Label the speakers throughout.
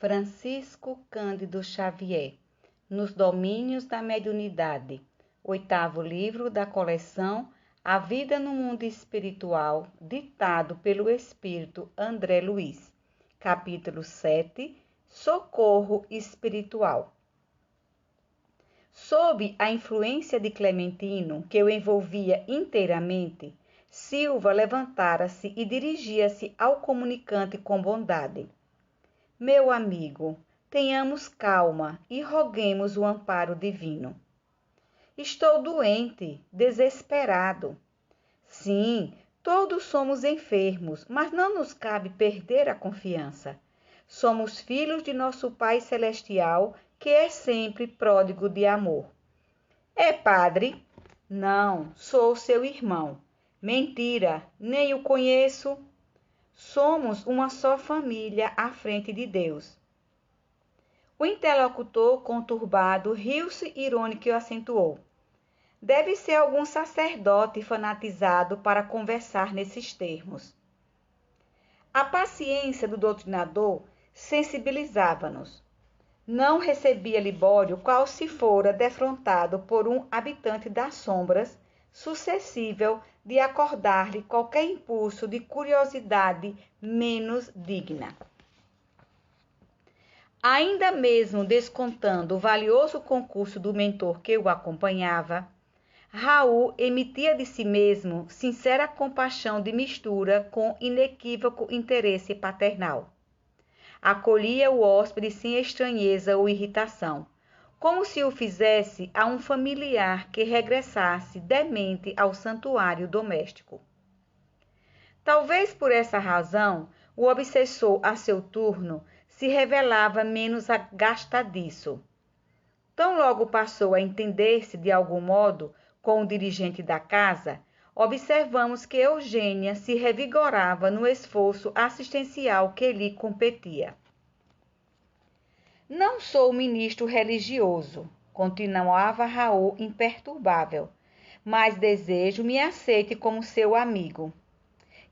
Speaker 1: Francisco Cândido Xavier, Nos Domínios da Mediunidade, 8º livro da coleção A Vida no Mundo Espiritual, ditado pelo Espírito André Luiz, capítulo 7, Socorro Espiritual. Sob a influência de Clementino, que o envolvia inteiramente, Silva levantara-se e dirigia-se ao comunicante com bondade. Meu amigo, tenhamos calma e roguemos o amparo divino. Estou doente, desesperado. Sim, todos somos enfermos, mas não nos cabe perder a confiança. Somos filhos de nosso Pai Celestial, que é sempre pródigo de amor. É padre? Não, sou seu irmão. Mentira, nem o conheço. Somos uma só família à frente de Deus. O interlocutor conturbado riu-se irônico e acentuou. Deve ser algum sacerdote fanatizado para conversar nesses termos. A paciência do doutrinador sensibilizava-nos. Não recebia Libório qual se fora defrontado por um habitante das sombras, suscetível de acordar-lhe qualquer impulso de curiosidade menos digna. Ainda mesmo descontando o valioso concurso do mentor que o acompanhava, Raul emitia de si mesmo sincera compaixão de mistura com inequívoco interesse paternal. Acolhia o hóspede sem estranheza ou irritação, como se o fizesse a um familiar que regressasse demente ao santuário doméstico. Talvez por essa razão, o obsessor, a seu turno, se revelava menos agastadiço. Tão logo passou a entender-se de algum modo com o dirigente da casa, observamos que Eugênia se revigorava no esforço assistencial que lhe competia. Não sou ministro religioso, continuava Raul imperturbável, mas desejo me aceite como seu amigo.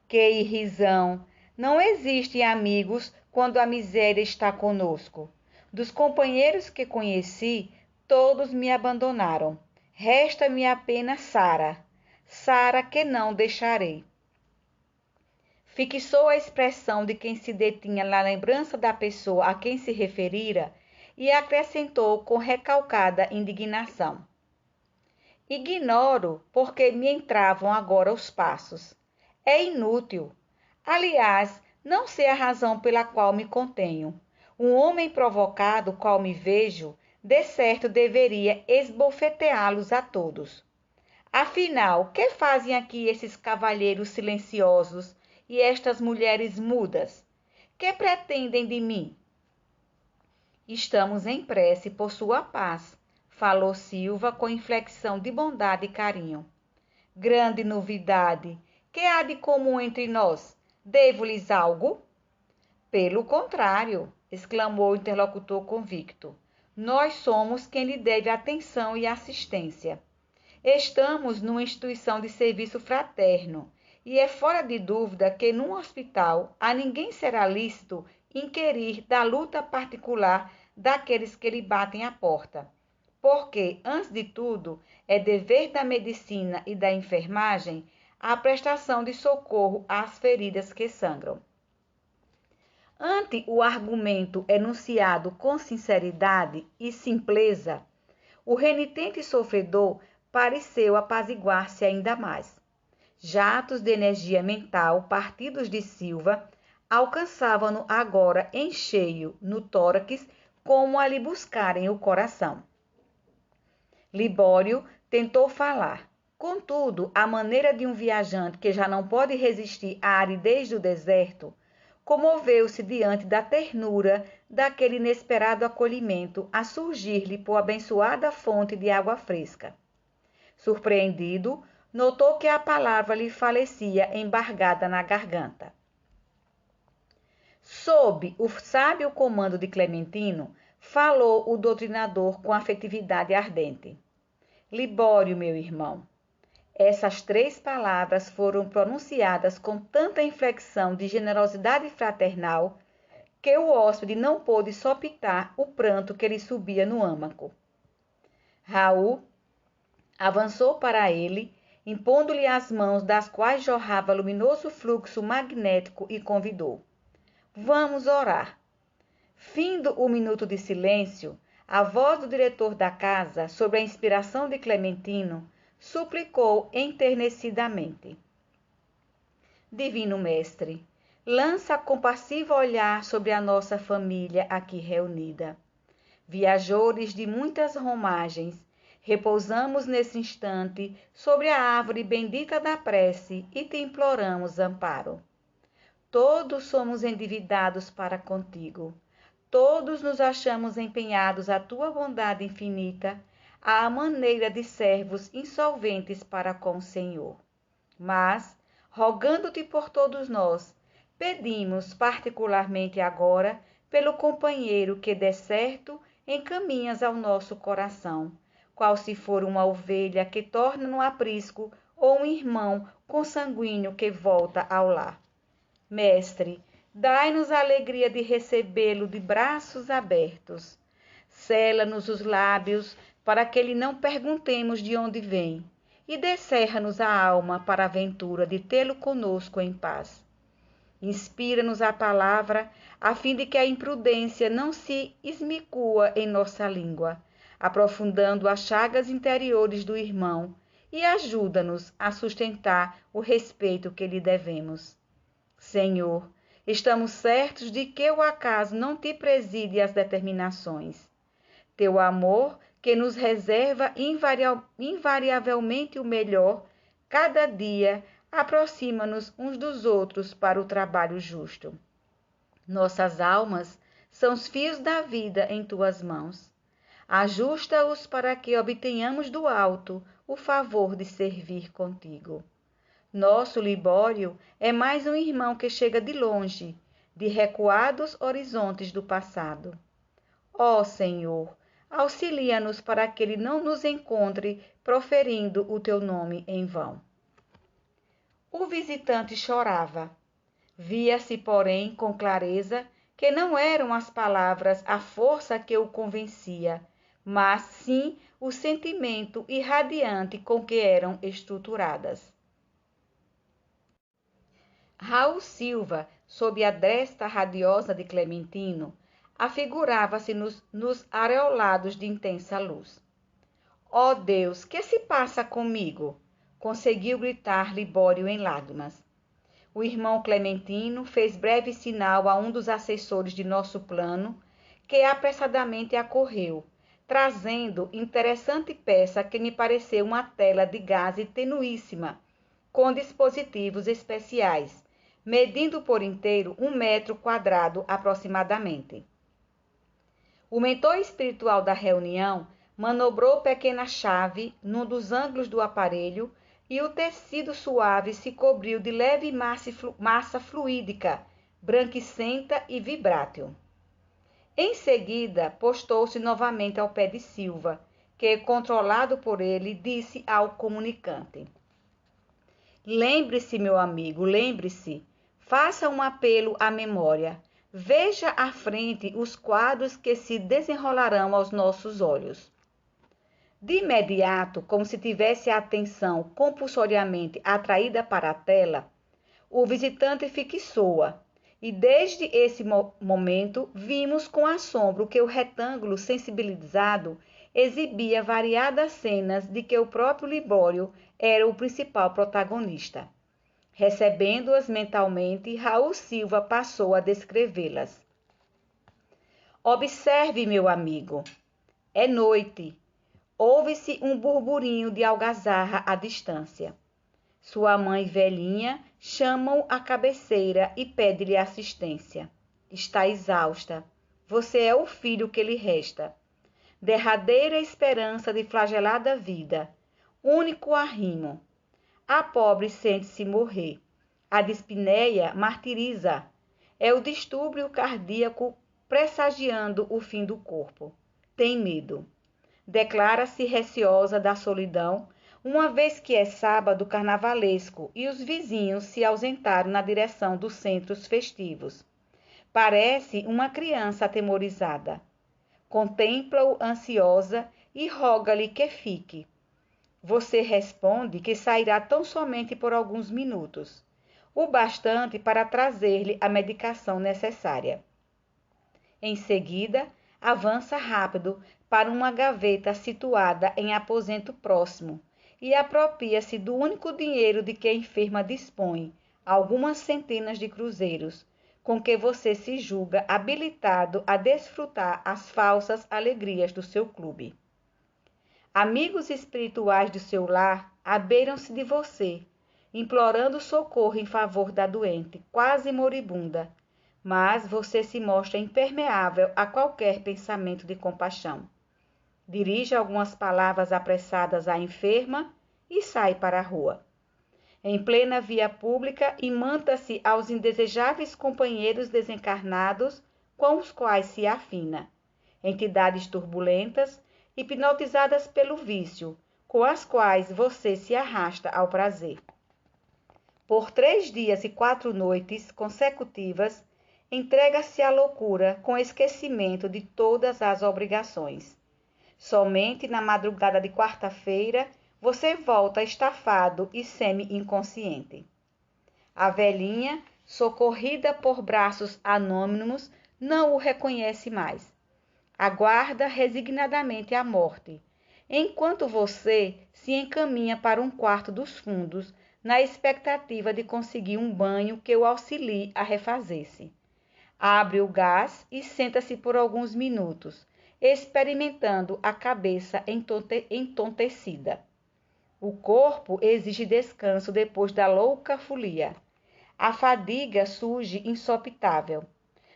Speaker 1: Que irrisão! Não existem amigos quando a miséria está conosco. Dos companheiros que conheci, todos me abandonaram. Resta-me apenas Sara, Sara que não deixarei. Fixou a expressão de quem se detinha na lembrança da pessoa a quem se referira e acrescentou com recalcada indignação. Ignoro porque me entravam agora os passos. É inútil. Aliás, não sei a razão pela qual me contenho. Um homem provocado, qual me vejo, de certo deveria esbofeteá-los a todos. Afinal, que fazem aqui esses cavalheiros silenciosos e estas mulheres mudas? Que pretendem de mim? Estamos em prece por sua paz, falou Silva com inflexão de bondade e carinho. Grande novidade! Que há de comum entre nós? Devo-lhes algo? Pelo contrário, exclamou o interlocutor convicto. Nós somos quem lhe deve atenção e assistência. Estamos numa instituição de serviço fraterno e é fora de dúvida que num hospital a ninguém será lícito inquirir da luta particular daqueles que lhe batem à porta, porque, antes de tudo, é dever da medicina e da enfermagem a prestação de socorro às feridas que sangram. Ante o argumento enunciado com sinceridade e simpleza, o renitente sofredor pareceu apaziguar-se ainda mais. Jatos de energia mental partidos de Silva alcançavam-no agora em cheio no tórax como a lhe buscarem o coração. Libório tentou falar. Contudo, à maneira de um viajante que já não pode resistir à aridez do deserto, comoveu-se diante da ternura daquele inesperado acolhimento a surgir-lhe por abençoada fonte de água fresca. Surpreendido, notou que a palavra lhe falecia embargada na garganta. Sob o sábio comando de Clementino, falou o doutrinador com afetividade ardente. Libório, meu irmão. Essas 3 palavras foram pronunciadas com tanta inflexão de generosidade fraternal porque o hóspede não pôde sopitar o pranto que lhe subia no âmago. Raul avançou para ele, impondo-lhe as mãos das quais jorrava luminoso fluxo magnético e convidou: Vamos orar. Findo o minuto de silêncio, a voz do diretor da casa, sob a inspiração de Clementino, suplicou enternecidamente: Divino Mestre, lança compassivo olhar sobre a nossa família aqui reunida. Viajores de muitas romagens, repousamos nesse instante sobre a árvore bendita da prece e te imploramos amparo. Todos somos endividados para contigo. Todos nos achamos empenhados à tua bondade infinita, à maneira de servos insolventes para com o Senhor. Mas, rogando-te por todos nós, pedimos particularmente agora pelo companheiro que de certo encaminhas ao nosso coração, qual se for uma ovelha que torna no aprisco ou um irmão consanguíneo que volta ao lar. Mestre, dai-nos a alegria de recebê-lo de braços abertos. Sela-nos os lábios para que lhe não perguntemos de onde vem, e descerra-nos a alma para a ventura de tê-lo conosco em paz. Inspira-nos a palavra, a fim de que a imprudência não se esmicua em nossa língua, aprofundando as chagas interiores do irmão, e ajuda-nos a sustentar o respeito que lhe devemos. Senhor, estamos certos de que o acaso não te preside as determinações. Teu amor, que nos reserva invariavelmente o melhor, cada dia aproxima-nos uns dos outros para o trabalho justo. Nossas almas são os fios da vida em tuas mãos. Ajusta-os para que obtenhamos do alto o favor de servir contigo. Nosso Libório é mais um irmão que chega de longe, de recuados horizontes do passado. Ó Senhor, auxilia-nos para que ele não nos encontre proferindo o teu nome em vão. O visitante chorava. Via-se, porém, com clareza, que não eram as palavras a força que o convencia, mas sim o sentimento irradiante com que eram estruturadas. Raul Silva, sob a destra radiosa de Clementino, afigurava-se nos areolados de intensa luz. Ó Deus, que se passa comigo? Conseguiu gritar Libório em lágrimas. O irmão Clementino fez breve sinal a um dos assessores de nosso plano, que apressadamente acorreu, trazendo interessante peça que me pareceu uma tela de gaze tenuíssima, com dispositivos especiais, medindo por inteiro 1 metro quadrado aproximadamente. O mentor espiritual da reunião manobrou pequena chave num dos ângulos do aparelho e o tecido suave se cobriu de leve massa fluídica, branquicenta e vibrátil. Em seguida, postou-se novamente ao pé de Silva, que, controlado por ele, disse ao comunicante: Lembre-se, meu amigo, lembre-se. Faça um apelo à memória. Veja à frente os quadros que se desenrolarão aos nossos olhos. De imediato, como se tivesse a atenção compulsoriamente atraída para a tela, o visitante fixou-a, e desde esse momento vimos com assombro que o retângulo sensibilizado exibia variadas cenas de que o próprio Libório era o principal protagonista. Recebendo-as mentalmente, Raul Silva passou a descrevê-las. Observe, meu amigo. É noite. Ouve-se um burburinho de algazarra à distância. Sua mãe velhinha chama-o à cabeceira e pede-lhe assistência. Está exausta. Você é o filho que lhe resta. Derradeira esperança de flagelada vida. Único arrimo. A pobre sente-se morrer. A dispneia martiriza. É o distúrbio cardíaco pressagiando o fim do corpo. Tem medo. Declara-se receosa da solidão, uma vez que é sábado carnavalesco e os vizinhos se ausentaram na direção dos centros festivos. Parece uma criança atemorizada. Contempla-o ansiosa e roga-lhe que fique. Você responde que sairá tão somente por alguns minutos, o bastante para trazer-lhe a medicação necessária. Em seguida, avança rápido para uma gaveta situada em aposento próximo e apropria-se do único dinheiro de que a enferma dispõe, algumas centenas de cruzeiros, com que você se julga habilitado a desfrutar as falsas alegrias do seu clube. Amigos espirituais do seu lar abeiram-se de você, implorando socorro em favor da doente, quase moribunda, mas você se mostra impermeável a qualquer pensamento de compaixão. Dirige algumas palavras apressadas à enferma e sai para a rua. Em plena via pública, imanta-se aos indesejáveis companheiros desencarnados com os quais se afina, entidades turbulentas, hipnotizadas pelo vício, com as quais você se arrasta ao prazer. Por 3 dias e 4 noites consecutivas, entrega-se à loucura com esquecimento de todas as obrigações. Somente na madrugada de quarta-feira, você volta estafado e semi-inconsciente. A velhinha, socorrida por braços anônimos, não o reconhece mais. Aguarda resignadamente a morte, enquanto você se encaminha para um quarto dos fundos, na expectativa de conseguir um banho que o auxilie a refazer-se. Abre o gás e senta-se por alguns minutos, experimentando a cabeça entontecida. O corpo exige descanso depois da louca folia. A fadiga surge insopitável.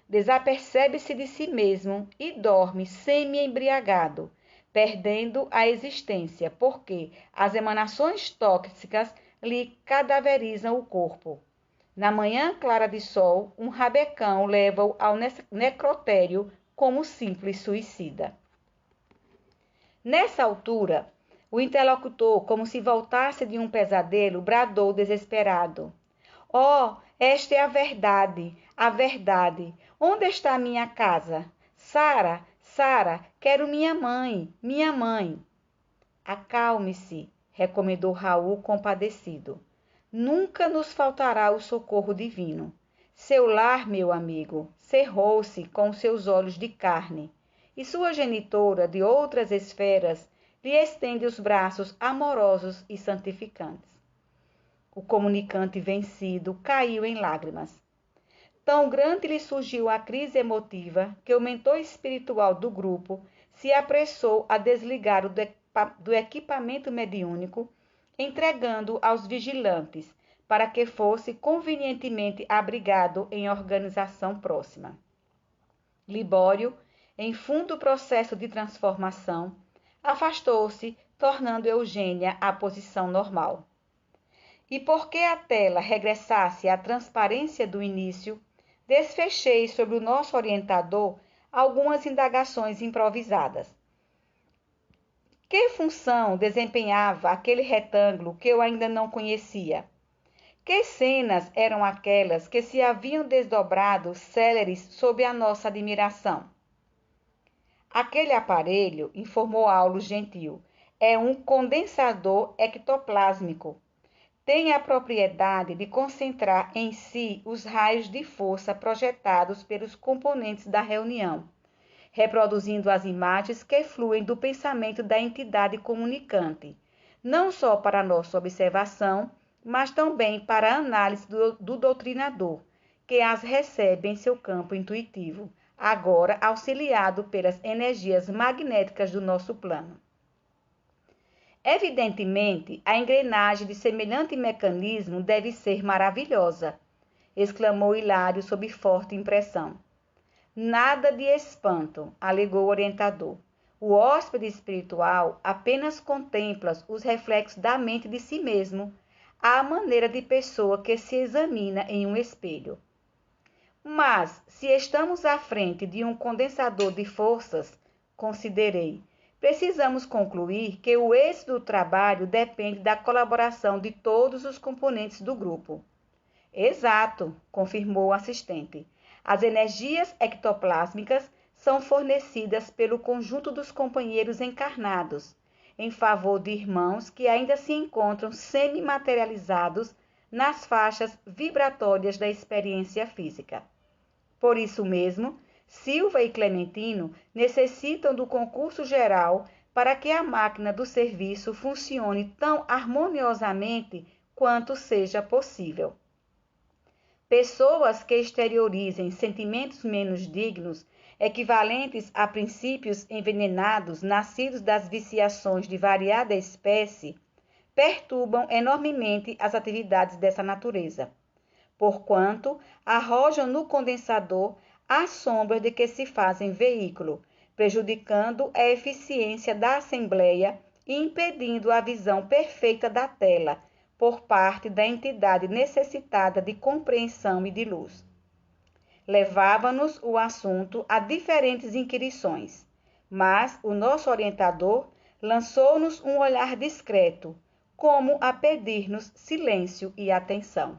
Speaker 1: Desapercebe-se de si mesmo e dorme semi-embriagado, perdendo a existência, porque as emanações tóxicas lhe cadaverizam o corpo. Na manhã clara de sol, um rabecão leva-o ao necrotério como simples suicida. Nessa altura, o interlocutor, como se voltasse de um pesadelo, bradou desesperado: "Oh, esta é a verdade, a verdade. Onde está a minha casa? Sara, Sara, quero minha mãe, minha mãe." "Acalme-se", recomendou Raul compadecido. "Nunca nos faltará o socorro divino. Seu lar, meu amigo, cerrou-se com seus olhos de carne, e sua genitora de outras esferas lhe estende os braços amorosos e santificantes." O comunicante vencido caiu em lágrimas. Tão grande lhe surgiu a crise emotiva que o mentor espiritual do grupo se apressou a desligar do equipamento mediúnico, entregando aos vigilantes, para que fosse convenientemente abrigado em organização próxima. Libório, em fundo processo de transformação, afastou-se, tornando Eugênia à posição normal. E porque a tela regressasse à transparência do início, desfechei sobre o nosso orientador algumas indagações improvisadas. Que função desempenhava aquele retângulo que eu ainda não conhecia? Que cenas eram aquelas que se haviam desdobrado céleres sob a nossa admiração? Aquele aparelho, informou Aulo gentil, é um condensador ectoplásmico. Tem a propriedade de concentrar em si os raios de força projetados pelos componentes da reunião, reproduzindo as imagens que fluem do pensamento da entidade comunicante, não só para nossa observação, mas também para a análise do doutrinador, que as recebe em seu campo intuitivo, agora auxiliado pelas energias magnéticas do nosso plano. Evidentemente, a engrenagem de semelhante mecanismo deve ser maravilhosa, exclamou Hilário sob forte impressão. Nada de espanto, alegou o orientador. O hóspede espiritual apenas contempla os reflexos da mente de si mesmo, à maneira de pessoa que se examina em um espelho. Mas, se estamos à frente de um condensador de forças, considerei, precisamos concluir que o êxito do trabalho depende da colaboração de todos os componentes do grupo. Exato, confirmou o assistente. As energias ectoplásmicas são fornecidas pelo conjunto dos companheiros encarnados, em favor de irmãos que ainda se encontram semi-materializados nas faixas vibratórias da experiência física. Por isso mesmo, Silva e Clementino necessitam do concurso geral para que a máquina do serviço funcione tão harmoniosamente quanto seja possível. Pessoas que exteriorizem sentimentos menos dignos, equivalentes a princípios envenenados nascidos das viciações de variada espécie, perturbam enormemente as atividades dessa natureza, porquanto arrojam no condensador as sombras de que se fazem veículo, prejudicando a eficiência da Assembleia e impedindo a visão perfeita da tela por parte da entidade necessitada de compreensão e de luz. Levava-nos o assunto a diferentes inquirições, mas o nosso orientador lançou-nos um olhar discreto, como a pedir-nos silêncio e atenção.